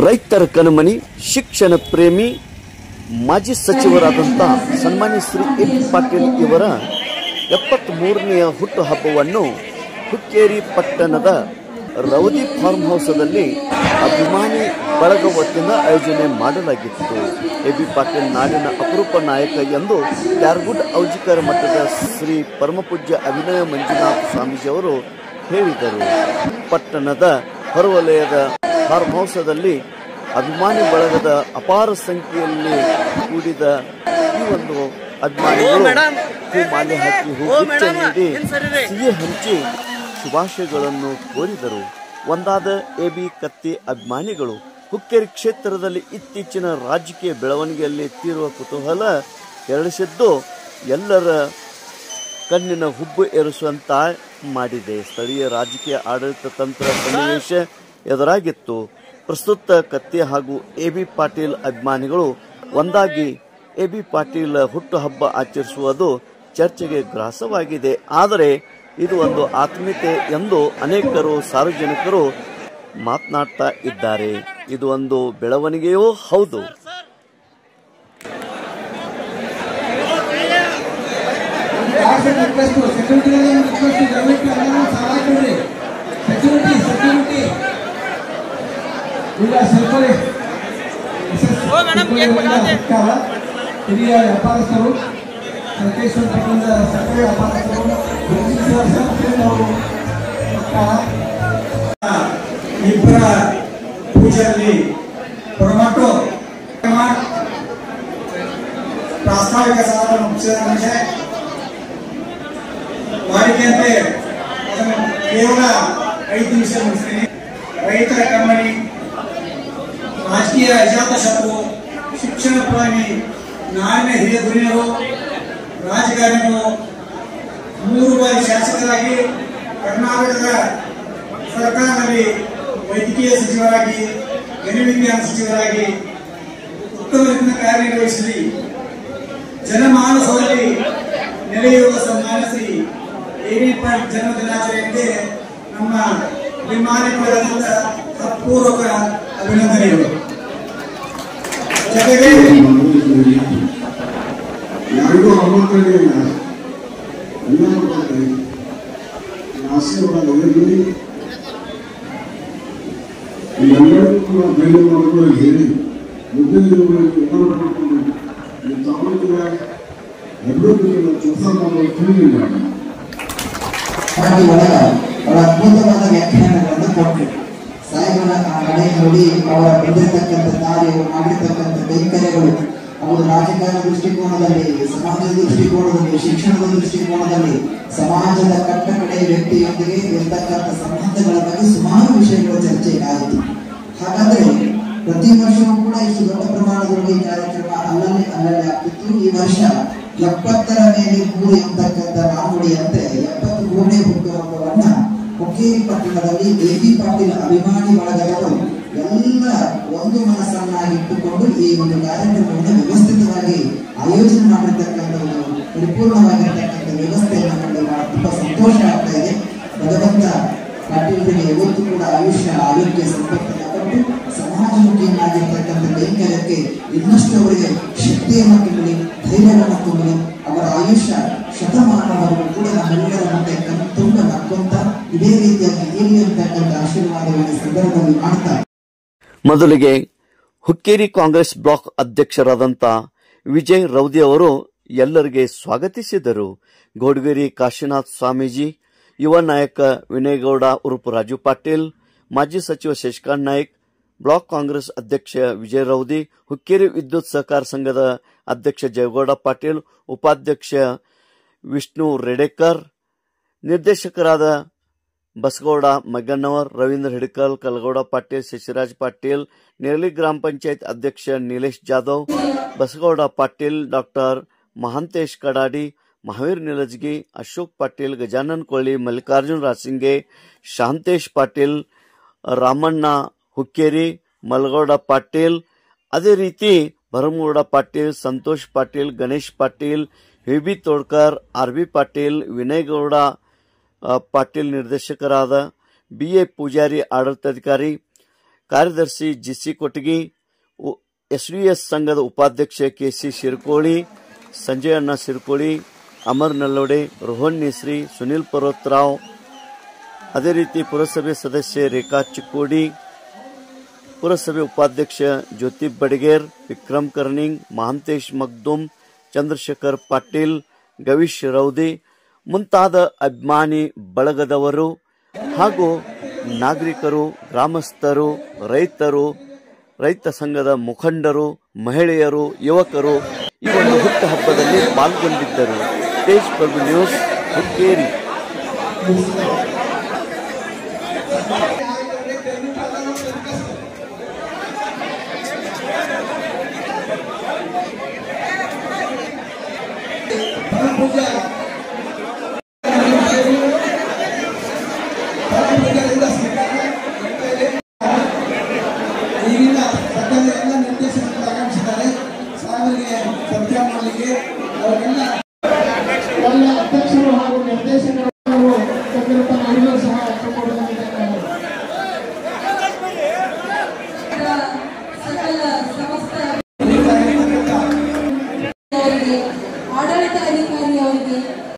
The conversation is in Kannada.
ರೈತರ ಕಣ್ಮಣಿ ಶಿಕ್ಷಣ ಪ್ರೇಮಿ ಮಾಜಿ ಸಚಿವರಾದಂಥ ಸನ್ಮಾನ್ಯ ಶ್ರೀ ಎ.ಬಿ. ಪಾಟೀಲ್ ಇವರ 73ನೇ ಹುಟ್ಟುಹಬ್ಬವನ್ನು ಹುಕ್ಕೇರಿ ಪಟ್ಟಣದ ರೌದಿ ಫಾರ್ಮ್ ಹೌಸದಲ್ಲಿ ಅಭಿಮಾನಿ ಬಳಗ ವತಿಯಿಂದ ಆಯೋಜನೆ ಮಾಡಲಾಗಿತ್ತು. ಎ.ಬಿ. ಪಾಟೀಲ್ ನಾಡಿನ ಅಪರೂಪ ನಾಯಕ ಎಂದು ಕ್ಯಾರಗುಡ್ ಔಜಿಕರ ಮಠದ ಶ್ರೀ ಪರಮಪೂಜ್ಯ ಅಭಿನಯ ಮಂಜುನಾಥ ಸ್ವಾಮೀಜಿಯವರು ಹೇಳಿದರು. ಪಟ್ಟಣದ ಹೊರವಲಯದ ಫಾರ್ಮ್ ಹೌಸದಲ್ಲಿ ಅಭಿಮಾನಿ ಬಳಗದ ಅಪಾರ ಸಂಖ್ಯೆಯಲ್ಲಿ ಕೂಡಿದ ಈ ಒಂದು ಅಭಿಮಾನಿಗಳು ಮಾಲೆ ಹಾಕಿ ಹೂಗುಚ್ಛ ನೀಡಿ ಸಿಹಿ ಹಂಚಿ ಶುಭಾಶಯಗಳನ್ನು ಕೋರಿದರು. ಒಂದಾದ ಎ.ಬಿ. ಕತ್ತಿ ಅಭಿಮಾನಿಗಳು ಹುಕ್ಕೇರಿ ಕ್ಷೇತ್ರದಲ್ಲಿ ಇತ್ತೀಚಿನ ರಾಜಕೀಯ ಬೆಳವಣಿಗೆಯಲ್ಲಿ ತೀರುವ ಕುತೂಹಲ ಕೆರಳಿಸಿದ್ದು ಎಲ್ಲರ ಕಣ್ಣಿನ ಹುಬ್ಬು ಏರಿಸುವಂತ ಮಾಡಿದೆ. ಸ್ಥಳೀಯ ರಾಜಕೀಯ ಆಡಳಿತ ತಂತ್ರ ಸನ್ನಿವೇಶ ಎದುರಾಗಿತ್ತು. ಪ್ರಸ್ತುತ ಕತ್ತಿ ಹಾಗೂ ಎ.ಬಿ. ಪಾಟೀಲ್ ಅಭಿಮಾನಿಗಳು ಒಂದಾಗಿ ಎ.ಬಿ. ಪಾಟೀಲ್ ಹುಟ್ಟುಹಬ್ಬ ಆಚರಿಸುವುದು ಚರ್ಚೆಗೆ ಗ್ರಾಸವಾಗಿದೆ. ಆದರೆ ಇದು ಒಂದು ಆತ್ಮೀಯತೆ ಎಂದು ಅನೇಕರು ಸಾರ್ವಜನಿಕರು ಮಾತನಾಡ್ತಾ ಇದ್ದಾರೆ. ಇದು ಒಂದು ಬೆಳವಣಿಗೆಯೂ ಹೌದು. ಹಿರಿಯ ವ್ಯಾಪಾರಸ್ಥರು ಸಂಕೇಶ್ವರ ಪಟ್ಟಣದ ಸಕ್ಕರೆ ವ್ಯಾಪಾರಸ್ಥರು ಇಬ್ಬರ ಪೂಜೆಯಲ್ಲಿ ಪರಮಟ್ಟು ಪ್ರಾಸ್ತಾವಿಕ ಸಾಧನ ಮುಗಿಸಿದ ಮನುಷ್ಯ ವಾಡಿಕೆಯಂತೆ ಅದನ್ನು ಕೇವಲ 5 ನಿಮಿಷ ಮುಗಿಸ್ತೀನಿ. ರೈತರ ಕಣ್ಮಣಿ, ರಾಜಕೀಯ ಅಜಾತಶತ್ರು, ಶಿಕ್ಷಣ ಪ್ರೇಮಿ, ನಾಡಿನ ಹಿರಿಯ ಧ್ವನಿಯರು, ರಾಜಕಾರಣಿಗಳು, 3 ಬಾರಿ ಶಾಸಕರಾಗಿ ಕರ್ನಾಟಕದ ಸರ್ಕಾರದಲ್ಲಿ ವೈದ್ಯಕೀಯ ಸಚಿವರಾಗಿ, ಗಣಿವಿಜ್ಞಾನ ಸಚಿವರಾಗಿ ಉತ್ತಮ ರೀತಿಯಿಂದ ಕಾರ್ಯನಿರ್ವಹಿಸಿ ಜನಮಾನಸದಲ್ಲಿ ನೆಲೆಯುವ ಸನ್ಮಾನ್ಯ ಶ್ರೀ ಎ.ಬಿ. ಪಾಟೀಲ್ ಜನ್ಮ ದಿನಾಚರಣೆಗೆ ನಮ್ಮ ಅಭಿಮಾನಿ ಬಳಗದಿಂದ ಹೃತ್ಪೂರ್ವಕ ಅಭಿನಂದನೆಗಳು. ಜೊತೆಗೆ ಯಾರಿಗೂ ಅವಮಾನಗಳಿಲ್ಲ, ಆಶೀರ್ವಾದ ಎಲ್ಲರಿಗೂ ಕೂಡ ಧನ್ಯವಾದಗಳು ಹೇಳಿ ಮುದ್ದೆ ತಾಲೂಕಿನ ಅಭಿವೃದ್ಧಿ ಕೆಲಸ ಮಾಡಲು ತಿಳಿದಿಲ್ಲ. ಅವರ ಅದ್ಭುತವಾದ ವ್ಯಾಖ್ಯಾನಗಳನ್ನು ಕೊಟ್ಟರು. ಸಾಯಿಬರ ಆ ಕಡೆ ನೋಡಿ ಅವರ ಬೆಳೆದಿರ್ತಕ್ಕಂಥ ದಾರಿ, ಅವರು ಮಾಡಿರ್ತಕ್ಕಂಥ ಕೈಂಕರ್ಯಗಳು, ಅವರು ರಾಜಕಾರಣ ದೃಷ್ಟಿಕೋನದಲ್ಲಿ, ಸಮಾಜದ ದೃಷ್ಟಿಕೋನದಲ್ಲಿ, ಶಿಕ್ಷಣದ ದೃಷ್ಟಿಕೋನದಲ್ಲಿ, ಸಮಾಜದ ಕಟ್ಟ ಕಡೆಯ ವ್ಯಕ್ತಿಯೊಂದಿಗೆ ಇರ್ತಕ್ಕಂಥ ಸಂಬಂಧಗಳ ಬಗ್ಗೆ ಸುಮಾರು ವಿಷಯಗಳ ಚರ್ಚೆ ಆಯಿತು. ಹಾಗಾದ್ರೆ ಪ್ರತಿ ವರ್ಷವೂ ಕೂಡ ಇಷ್ಟು ದೊಡ್ಡ ಪ್ರಮಾಣದಲ್ಲಿ ಕಾರ್ಯಕ್ರಮ ಅಲ್ಲಲ್ಲಿ ಆಗ್ತಿತ್ತು. ಈ ವರ್ಷ 70ರ ಮೇಲೆ 3 ಎಂಬತಕ್ಕಂಥ ನಾನುಡಿಯಂತೆ 73ನೇ ಹುಟ್ಟುಹಬ್ಬವನ್ನ ಹುಕ್ಕೇರಿ ಪಟ್ಟಣದಲ್ಲಿ ಎ.ಬಿ. ಪಾಟೀಲ್ ಅಭಿಮಾನಿ ಬಳಗದವರು ಎಲ್ಲ ಒಂದು ಮನಸ್ಸನ್ನಾಗಿಟ್ಟುಕೊಂಡು ಈ ಒಂದು ಕಾರ್ಯಕ್ರಮವನ್ನು ವ್ಯವಸ್ಥಿತವಾಗಿ ಆಯೋಜನೆ ಮಾಡಿರ್ತಕ್ಕಂಥ ಒಂದು ಪರಿಪೂರ್ಣವಾಗಿರ್ತಕ್ಕಂಥ ವ್ಯವಸ್ಥೆಯನ್ನು ಕಂಡು ಬಹಳ ತುಂಬಾ ಸಂತೋಷ ಆಗ್ತಾ ಇದೆ. ಭಗವಂತ ಪಾಟೀಲ್ರಿಗೆ ಯಾವತ್ತೂ ಕೂಡ ಆಯುಷ್ಯ, ಆರೋಗ್ಯ, ಸಂಪತ್ತನ್ನು ಕೊಟ್ಟು ಸಮಾಜಮುಖಿಯನ್ನಾಗಿರ್ತಕ್ಕಂಥ ಕೈಂಕರ್ಯಕ್ಕೆ ಇನ್ನಷ್ಟು ಅವರಿಗೆ ಶಕ್ತಿಯನ್ನು ತುಂಬಲಿ, ಧೈರ್ಯವನ್ನು ತುಂಬಲಿ, ಅವರ ಆಯುಷ್ಯ ಶತಮಾನವರೆಗೂ ಕೂಡ ನಮ್ಮೆಲ್ಲರ ಮುಂದೆ ತುಂಬ ನಕ್ಕೊಂತ ಇದೇ ರೀತಿಯಾಗಿ ಇರಲಿ ಅಂತಕ್ಕಂಥ ಆಶೀರ್ವಾದವನ್ನು ಸಂದರ್ಭದಲ್ಲಿ ಮಾಡ್ತಾ ಮೊದಲಿಗೆ ಹುಕ್ಕೇರಿ ಕಾಂಗ್ರೆಸ್ ಬ್ಲಾಕ್ ಅಧ್ಯಕ್ಷರಾದಂಥ ವಿಜಯ್ ರೌದಿ ಅವರು ಎಲ್ಲರಿಗೆ ಸ್ವಾಗತಿಸಿದರು. ಗೋಡಗೇರಿ ಕಾಶಿನಾಥ್ ಸ್ವಾಮೀಜಿ, ಯುವ ನಾಯಕ ವಿನಯಗೌಡ ಉರುಪು ರಾಜು ಪಾಟೀಲ್, ಮಾಜಿ ಸಚಿವ ಶಶಿಕಾಂತ್ ನಾಯ್ಕ್, ಬ್ಲಾಕ್ ಕಾಂಗ್ರೆಸ್ ಅಧ್ಯಕ್ಷ ವಿಜಯ್ ರೌದಿ, ಹುಕ್ಕೇರಿ ವಿದ್ಯುತ್ ಸಹಕಾರ ಸಂಘದ ಅಧ್ಯಕ್ಷ ಜಯಗೌಡ ಪಾಟೀಲ್, ಉಪಾಧ್ಯಕ್ಷ ವಿಷ್ಣು ರೆಡೆಕರ್, ನಿರ್ದೇಶಕರಾದ ಬಸಗೌಡ ಮಗ್ಗನ್ನವರ್, ರವೀಂದ್ರ ಹಿಡಕಲ್, ಕಲಗೌಡ ಪಾಟೀಲ್, ಶಶಿರಾಜ್ ಪಾಟೀಲ್, ನೇರಳಿ ಗ್ರಾಮ ಪಂಚಾಯತ್ ಅಧ್ಯಕ್ಷ ನೀಲೇಶ್ ಜಾಧವ್, ಬಸಗೌಡ ಪಾಟೀಲ್, ಡಾಕ್ಟರ್ ಮಹಾಂತೇಶ್ ಕಡಾಡಿ, ಮಹಾವೀರ್ ನಿಲಜ್ಗಿ, ಅಶೋಕ್ ಪಾಟೀಲ್, ಗಜಾನನ್ ಕೊಳ್ಳಿ, ಮಲ್ಲಿಕಾರ್ಜುನ್ ರಾಸಿಂಗೆ, ಶಾಂತೇಶ್ ಪಾಟೀಲ್, ರಾಮಣ್ಣ ಹುಕ್ಕೇರಿ, ಮಲಗೌಡ ಪಾಟೀಲ್, ಅದೇ ರೀತಿ ಭರಮಗೌಡ ಪಾಟೀಲ್, ಸಂತೋಷ್ ಪಾಟೀಲ್, ಗಣೇಶ್ ಪಾಟೀಲ್, ವಿ.ಬಿ. ತೋಡ್ಕರ್, ಆರ್.ಬಿ. ಪಾಟೀಲ್, ವಿನಯಗೌಡ ಪಾಟೀಲ್ ನಿರ್ದೇಶಕರಾದ, ಬಿ.ಎ. ಪೂಜಾರಿ ಆಡಳಿತಾಧಿಕಾರಿ, ಕಾರ್ಯದರ್ಶಿ ಜಿಸಿ ಕೊಟಗಿ, ಎಸ್ಡಿಎಸ್ ಸಂಘದ ಉಪಾಧ್ಯಕ್ಷ ಕೆಸಿ ಶಿರ್ಕೋಳಿ, ಸಂಜಯಣ್ಣ ಶಿರ್ಕೋಳಿ, ಅಮರ್ ನಲ್ಲೋಡೆ, ರೋಹನ್ ನೇಸ್ರಿ, ಸುನಿಲ್ ಪರ್ವತರಾವ್, ಅದೇ ರೀತಿ ಪುರಸಭೆ ಸದಸ್ಯೆ ರೇಖಾ ಚಿಕ್ಕೋಡಿ, ಪುರಸಭೆ ಉಪಾಧ್ಯಕ್ಷ ಜ್ಯೋತಿ ಬಡಗೇರ್, ವಿಕ್ರಮ್ ಕರ್ನಿಂಗ್, ಮಹಾಂತೇಶ್ ಮಗ್ದುಮ್, ಚಂದ್ರಶೇಖರ್ ಪಾಟೀಲ್, ಗವೀಶ್ ರೌದಿ ಮುಂತಾದ ಅಭಿಮಾನಿ ಬಳಗದವರು ಹಾಗೂ ನಾಗರಿಕರು, ಗ್ರಾಮಸ್ಥರು, ರೈತರು, ರೈತ ಸಂಘದ ಮುಖಂಡರು, ಮಹಿಳೆಯರು, ಯುವಕರು ಈ ಒಂದು ಹುಟ್ಟುಹಬ್ಬದಲ್ಲಿ ಪಾಲ್ಗೊಂಡಿದ್ದರು. ತೇಜ್ ಪ್ರಭು ನ್ಯೂಸ್, ಹುಕ್ಕೇರಿ.